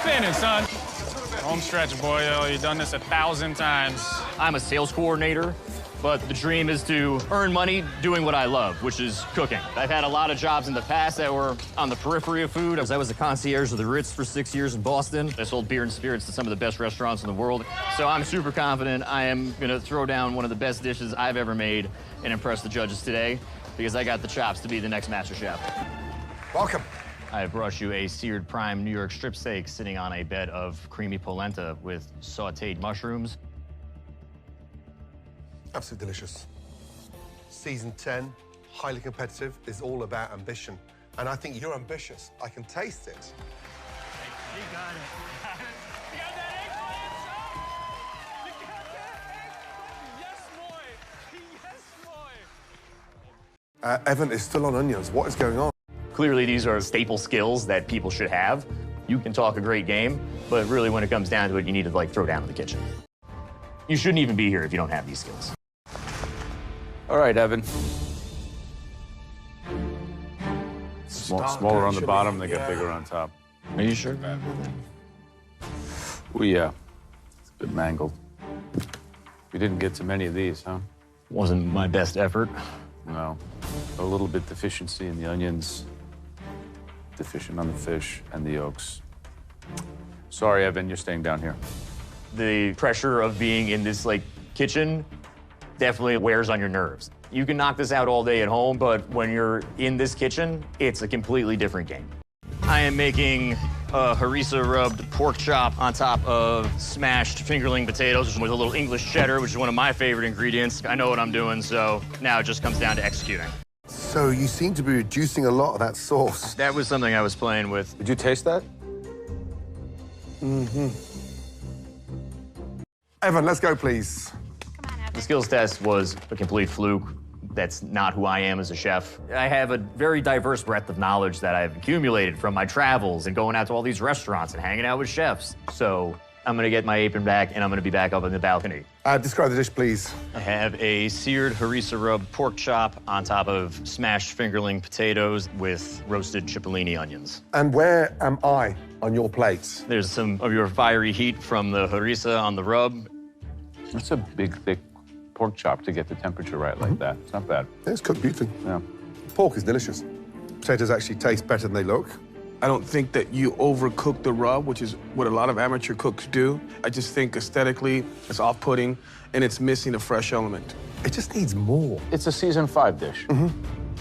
spinning, son. Home stretch, boy. You've done this 1,000 times. I'm a sales coordinator, but the dream is to earn money doing what I love, which is cooking. I've had a lot of jobs in the past that were on the periphery of food. I was a concierge of the Ritz for 6 years in Boston. I sold beer and spirits to some of the best restaurants in the world. So I'm super confident I am gonna throw down one of the best dishes I've ever made and impress the judges today, because I got the chops to be the next Master Chef. Welcome. I brought you a seared prime New York strip steak sitting on a bed of creamy polenta with sauteed mushrooms. Absolutely delicious. Season 10, highly competitive, is all about ambition. And I think you're ambitious. I can taste it. You got it. You got that eggplant, son! You got that eggplant! Yes, boy! Yes, boy! Evan is still on onions. What is going on? Clearly, these are staple skills that people should have. You can talk a great game, but really when it comes down to it, you need to like throw down in the kitchen. You shouldn't even be here if you don't have these skills. All right, Evan. Smaller on the bottom, they get bigger on top. Are you sure? Oh, yeah. It's a bit mangled. We didn't get to many of these, huh? Wasn't my best effort. No. A little bit deficiency in the onions, deficient on the fish and the yolks. Sorry, Evan, you're staying down here. The pressure of being in this like kitchen definitely wears on your nerves. You can knock this out all day at home, but when you're in this kitchen, it's a completely different game. I am making a harissa rubbed pork chop on top of smashed fingerling potatoes with a little English cheddar, which is one of my favorite ingredients. I know what I'm doing, so now it just comes down to executing. So you seem to be reducing a lot of that sauce. That was something I was playing with. Did you taste that? Mm-hmm. Evan, let's go, please. The skills test was a complete fluke. That's not who I am as a chef. I have a very diverse breadth of knowledge that I've accumulated from my travels and going out to all these restaurants and hanging out with chefs. So I'm gonna get my apron back and I'm gonna be back up in the balcony. Describe the dish, please. I have a seared harissa rubbed pork chop on top of smashed fingerling potatoes with roasted cipollini onions. And where am I on your plate? There's some of your fiery heat from the harissa on the rub. That's a big, thick pork chop to get the temperature right like that. It's not bad. It's cooked beautifully. Yeah. Pork is delicious. Potatoes actually taste better than they look. I don't think that you overcook the rub, which is what a lot of amateur cooks do. I just think aesthetically it's off-putting and it's missing a fresh element. It just needs more. It's a season 5 dish.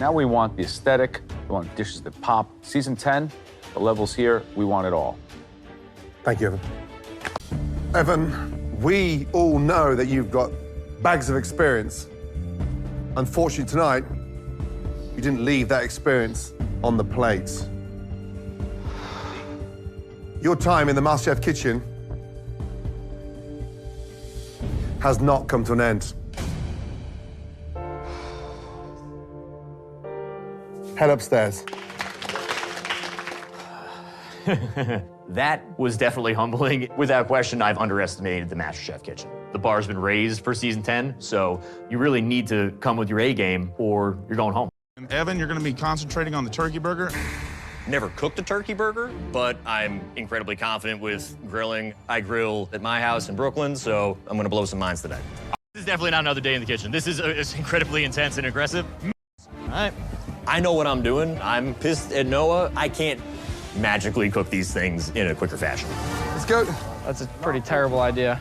Now we want the aesthetic, we want dishes that pop. Season 10, the levels here, we want it all. Thank you, Evan. Evan, we all know that you've got bags of experience. Unfortunately, tonight, you didn't leave that experience on the plate. Your time in the Masterchef kitchen has not come to an end. Head upstairs. That was definitely humbling. Without question, I've underestimated the MasterChef kitchen. The bar's been raised for season 10, so you really need to come with your A game or you're going home. Evan, you're gonna be concentrating on the turkey burger. Never cooked a turkey burger, but I'm incredibly confident with grilling. I grill at my house in Brooklyn, so I'm gonna blow some minds today. This is definitely not another day in the kitchen. This is it's incredibly intense and aggressive. All right. I know what I'm doing. I'm pissed at Noah. I can't magically cook these things in a quicker fashion. Let's go. That's a pretty terrible idea.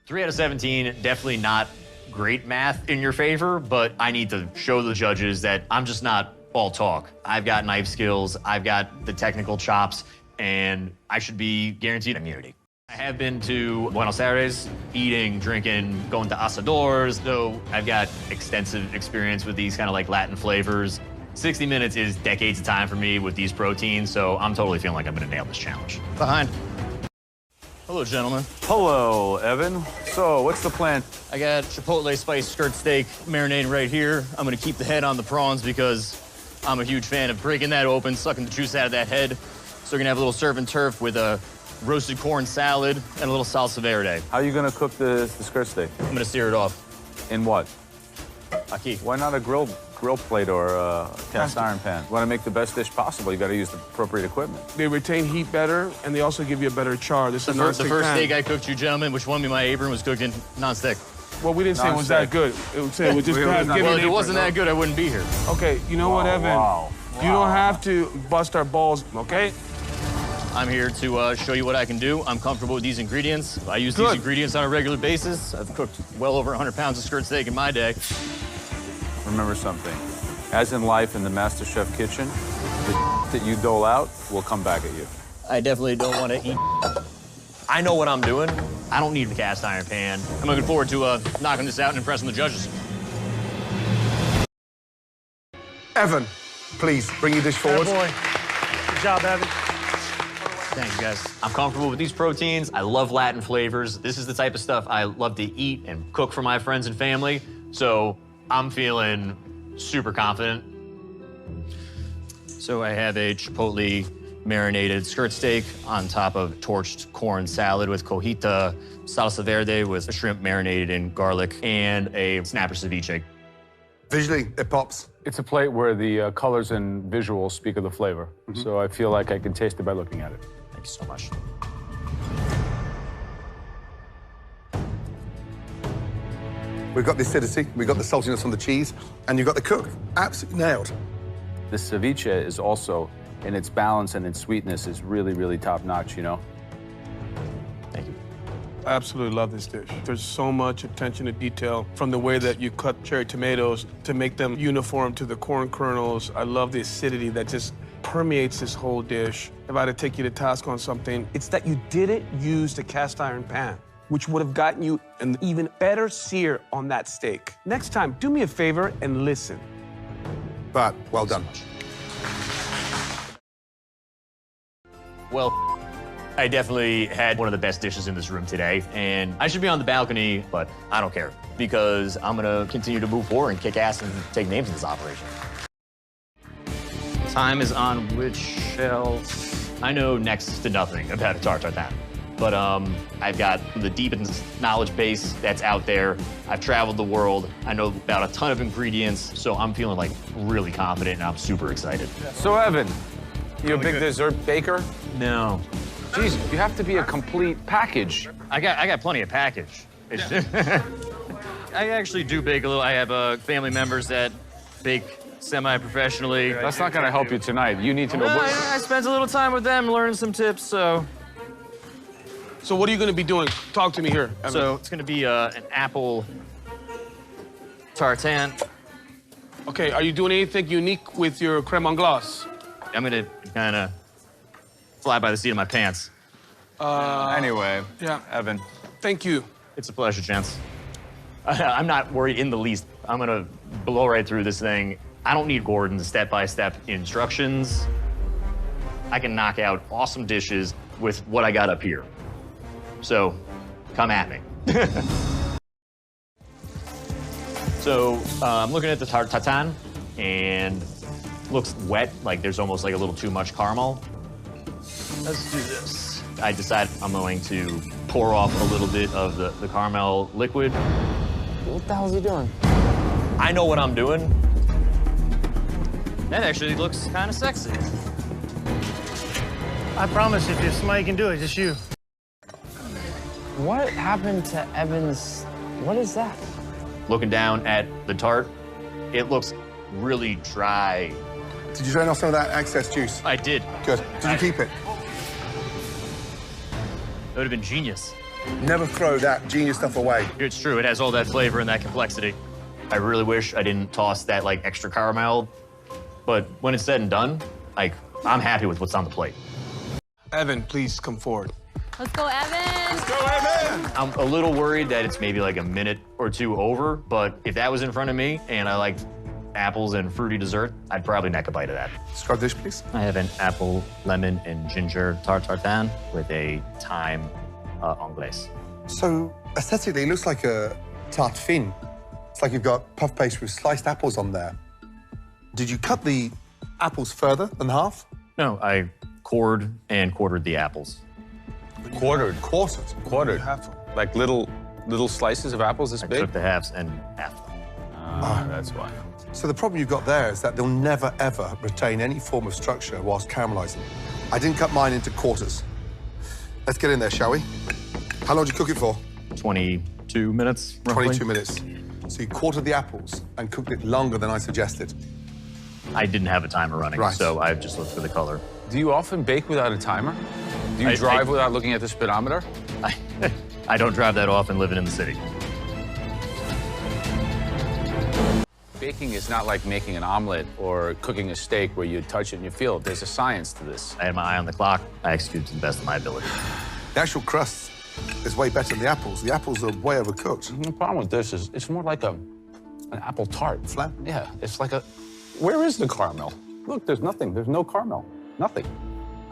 3 out of 17, definitely not great math in your favor, but I need to show the judges that I'm just not all talk. I've got knife skills, I've got the technical chops, and I should be guaranteed immunity. I have been to Buenos Aires, eating, drinking, going to asadores, though I've got extensive experience with these kind of like Latin flavors. 60 minutes is decades of time for me with these proteins, so I'm totally feeling like I'm gonna nail this challenge. Behind. Hello, gentlemen. Hello, Evan. So, what's the plan? I got chipotle spiced skirt steak marinating right here. I'm gonna keep the head on the prawns because I'm a huge fan of breaking that open, sucking the juice out of that head. So we're gonna have a little surf and turf with a roasted corn salad and a little salsa verde. How are you gonna cook the skirt steak? I'm gonna sear it off. In what? Aquí. Why not a grilled grill plate or a cast iron pan. You want to make the best dish possible, you got to use the appropriate equipment. They retain heat better, and they also give you a better char. This is The non-stick first pan. steak I cooked you gentlemen, which one my apron was cooked in non-stick. Well, we didn't say it was that good. It would say it was just Really? give Well, you an if it apron. wasn't that good, I wouldn't be here. Okay, you know what, Evan? Wow. You don't have to bust our balls, okay? I'm here to show you what I can do. I'm comfortable with these ingredients. I use these Good. ingredients on a regular basis. I've cooked well over 100 pounds of skirt steak in my day. Remember something. As in life in the Masterchef kitchen, the that you dole out will come back at you. I definitely don't want to eat. I know what I'm doing. I don't need the cast iron pan. I'm looking forward to knocking this out and impressing the judges. Evan, please bring your dish forward. Boy. Good job, Evan. Thank you, guys. I'm comfortable with these proteins. I love Latin flavors. This is the type of stuff I love to eat and cook for my friends and family. So I'm feeling super confident. So I have a chipotle marinated skirt steak on top of torched corn salad with cojita, salsa verde with shrimp marinated in garlic, and a snapper ceviche. Visually, it pops. It's a plate where the colors and visuals speak of the flavor. So I feel like I can taste it by looking at it. Thank you so much. We've got the acidity, we've got the saltiness on the cheese, and you've got the cook. Absolutely nailed. The ceviche is also, in its balance and its sweetness, is really, really top-notch, you know? Thank you. I absolutely love this dish. There's so much attention to detail from the way that you cut cherry tomatoes to make them uniform to the corn kernels. I love the acidity that just permeates this whole dish. If I had to take you to task on something, it's that you didn't use the cast iron pan, which would have gotten you an even better sear on that steak. Next time, do me a favor and listen. But well done. Well, I definitely had one of the best dishes in this room today, and I should be on the balcony, but I don't care, because I'm gonna continue to move forward and kick ass and take names in this operation. Time is on which shelf? I know next to nothing about a tartare, but I've got the deepest knowledge base that's out there. I've traveled the world. I know about a ton of ingredients, so I'm feeling like really confident, and I'm super excited. So, Evan, you a big dessert baker? No. Jeez, you have to be a complete package. I got plenty of package. I actually do bake a little. I have family members that bake semi-professionally. That's not going to help you tonight. You need to know Well, what... I spent a little time with them, learning some tips, so... So what are you gonna be doing? Talk to me here, Evan. So it's gonna be an apple tartane. Okay, are you doing anything unique with your creme anglaise? I'm gonna kinda fly by the seat of my pants. Anyway, Yeah. Evan. Thank you. It's a pleasure, gents. I'm not worried in the least. I'm gonna blow right through this thing. I don't need Gordon's step-by-step instructions. I can knock out awesome dishes with what I got up here. So, come at me. So, I'm looking at the tartane, and looks wet, like there's almost like a little too much caramel. Let's do this. I decide I'm going to pour off a little bit of the caramel liquid. What the hell is he doing? I know what I'm doing. That actually looks kind of sexy. I promise if there's somebody can do it, just you. What happened to Evan's... What is that? Looking down at the tart, it looks really dry. Did you drain off some of that excess juice? I did. Good. Did you keep it? That would have been genius. Never throw that genius stuff away. It's true, it has all that flavor and that complexity. I really wish I didn't toss that like extra caramel, but when it's said and done, like, I'm happy with what's on the plate. Evan, please come forward. Let's go, Evan. I'm a little worried that it's maybe like a minute or two over, but if that was in front of me and I liked apples and fruity dessert, I'd probably neck a bite of that. Describe the dish, please. I have an apple, lemon, and ginger tartare with a thyme anglaise. So, aesthetically, it looks like a tarte fine. It's like you've got puff paste with sliced apples on there. Did you cut the apples further than half? No, I cored and quartered the apples. Quartered. Quartered. Quartered. Half of them. Like little slices of apples this I big? took the halves and half them. That's why. So the problem you've got there is that they'll never, ever retain any form of structure whilst caramelizing. I didn't cut mine into quarters. Let's get in there, shall we? How long did you cook it for? 22 minutes, roughly. 22 minutes. So you quartered the apples and cooked it longer than I suggested. I didn't have a timer running, Right. so I just looked for the color. Do you often bake without a timer? Do you drive without looking at the speedometer? I don't drive that often living in the city. Baking is not like making an omelet or cooking a steak where you touch it and you feel it. There's a science to this. I had my eye on the clock. I executed to the best of my ability. The actual crust is way better than the apples. The apples are way overcooked. The problem with this is it's more like an apple tart. Flat? Yeah, it's like a... Where is the caramel? Look, there's nothing. There's no caramel. Nothing.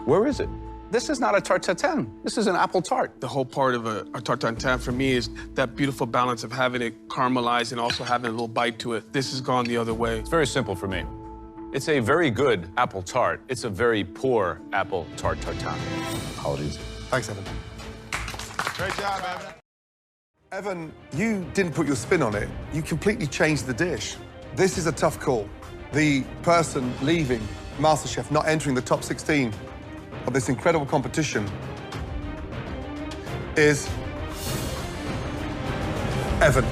Where is it? This is not a tarte tatin. This is an apple tart. The whole part of a tarte tatin for me is that beautiful balance of having it caramelized and also having a little bite to it. This has gone the other way. It's very simple for me. It's a very good apple tart. It's a very poor apple tart tartan. Apologies. Thanks, Evan. Great job, Evan. Evan, you didn't put your spin on it. You completely changed the dish. This is a tough call. The person leaving MasterChef, not entering the top 16 of this incredible competition is Evan.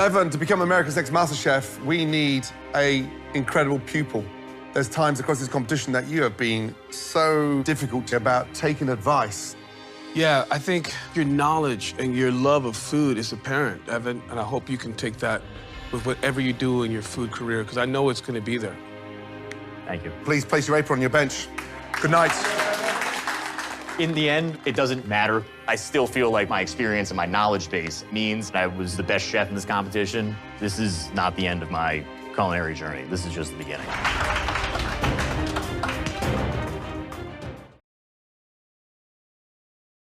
Evan, to become America's Next MasterChef, we need an incredible pupil. There's times across this competition that you have been so difficult about taking advice. Yeah, I think your knowledge and your love of food is apparent, Evan, and I hope you can take that with whatever you do in your food career, because I know it's going to be there. Thank you. Please place your apron on your bench. Good night. In the end, it doesn't matter. I still feel like my experience and my knowledge base means I was the best chef in this competition. This is not the end of my culinary journey. This is just the beginning.